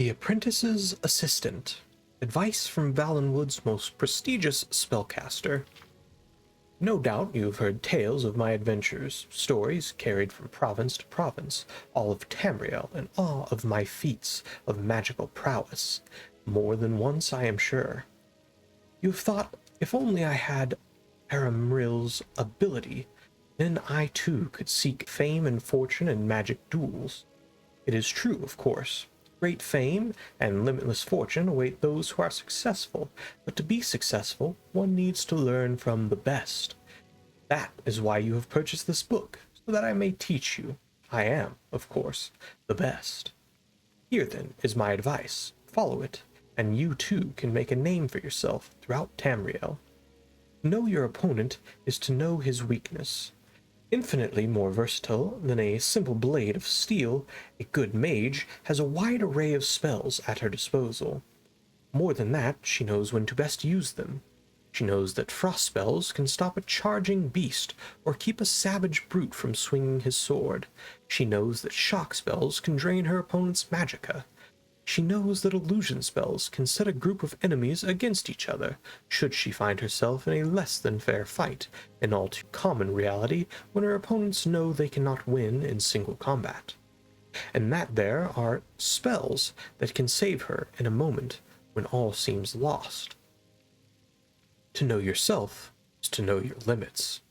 The Apprentice's Assistant. Advice from Valenwood's most prestigious spellcaster. No doubt you have heard tales of my adventures, stories carried from province to province, all of Tamriel in awe of my feats of magical prowess. More than once, I am sure. You have thought, if only I had Aramril's ability, then I too could seek fame and fortune in magic duels. It is true, of course. Great fame and limitless fortune await those who are successful, but to be successful, one needs to learn from the best. That is why you have purchased this book, so that I may teach you. I am, of course, the best. Here, then, is my advice. Follow it, and you too can make a name for yourself throughout Tamriel. To know your opponent is to know his weakness. Infinitely more versatile than a simple blade of steel, a good mage has a wide array of spells at her disposal. More than that, she knows when to best use them. She knows that frost spells can stop a charging beast or keep a savage brute from swinging his sword. She knows that shock spells can drain her opponent's magicka. She knows that illusion spells can set a group of enemies against each other, should she find herself in a less than fair fight, an all too common reality when her opponents know they cannot win in single combat. And that there are spells that can save her in a moment when all seems lost. To know yourself is to know your limits.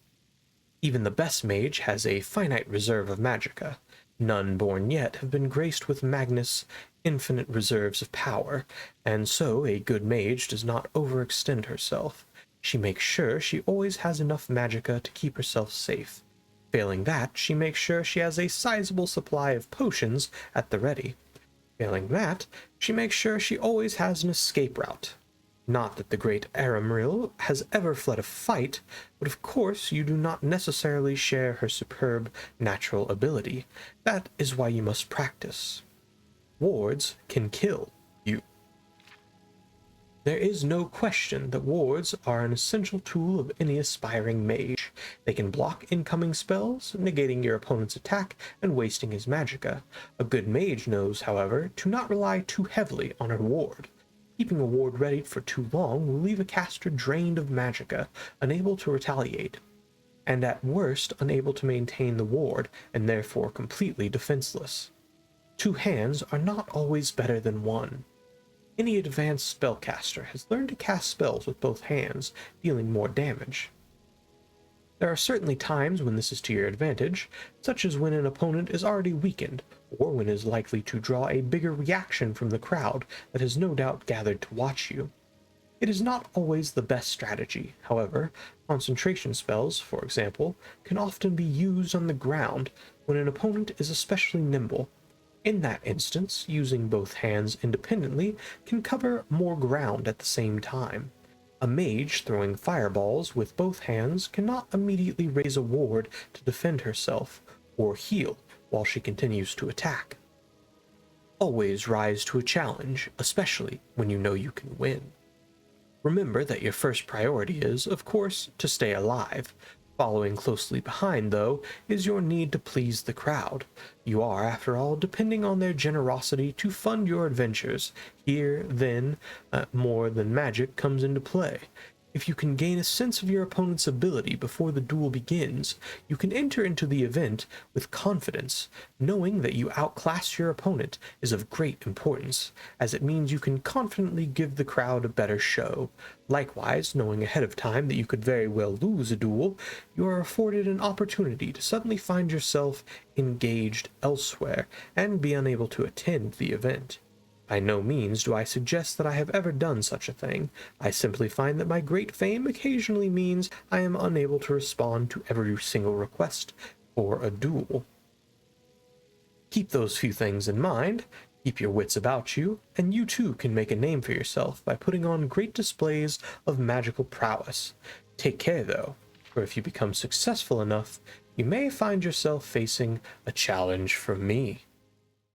Even the best mage has a finite reserve of magicka. None born yet have been graced with Magnus' infinite reserves of power, and so a good mage does not overextend herself. She makes sure she always has enough magicka to keep herself safe. Failing that, she makes sure she has a sizable supply of potions at the ready. Failing that, she makes sure she always has an escape route. Not that the great Aramril has ever fled a fight, but of course you do not necessarily share her superb natural ability. That is why you must practice. Wards can kill you. There is no question that wards are an essential tool of any aspiring mage. They can block incoming spells, negating your opponent's attack and wasting his magicka. A good mage knows, however, to not rely too heavily on a ward. Keeping a ward ready for too long will leave a caster drained of magicka, unable to retaliate, and at worst unable to maintain the ward, and therefore completely defenseless. Two hands are not always better than one. Any advanced spellcaster has learned to cast spells with both hands, dealing more damage. There are certainly times when this is to your advantage, such as when an opponent is already weakened, or when is likely to draw a bigger reaction from the crowd that has no doubt gathered to watch you. It is not always the best strategy, however. Concentration spells, for example, can often be used on the ground when an opponent is especially nimble. In that instance, using both hands independently can cover more ground at the same time. A mage throwing fireballs with both hands cannot immediately raise a ward to defend herself, or heal while she continues to attack. Always rise to a challenge, especially when you know you can win. Remember that your first priority is, of course, to stay alive. Following closely behind, though, is your need to please the crowd. You are, after all, depending on their generosity to fund your adventures. Here, then, more than magic comes into play. If you can gain a sense of your opponent's ability before the duel begins, you can enter into the event with confidence. Knowing that you outclass your opponent is of great importance, as it means you can confidently give the crowd a better show. Likewise, knowing ahead of time that you could very well lose a duel, you are afforded an opportunity to suddenly find yourself engaged elsewhere and be unable to attend the event. By no means do I suggest that I have ever done such a thing. I simply find that my great fame occasionally means I am unable to respond to every single request for a duel. Keep those few things in mind, keep your wits about you, and you too can make a name for yourself by putting on great displays of magical prowess. Take care, though, for if you become successful enough, you may find yourself facing a challenge from me.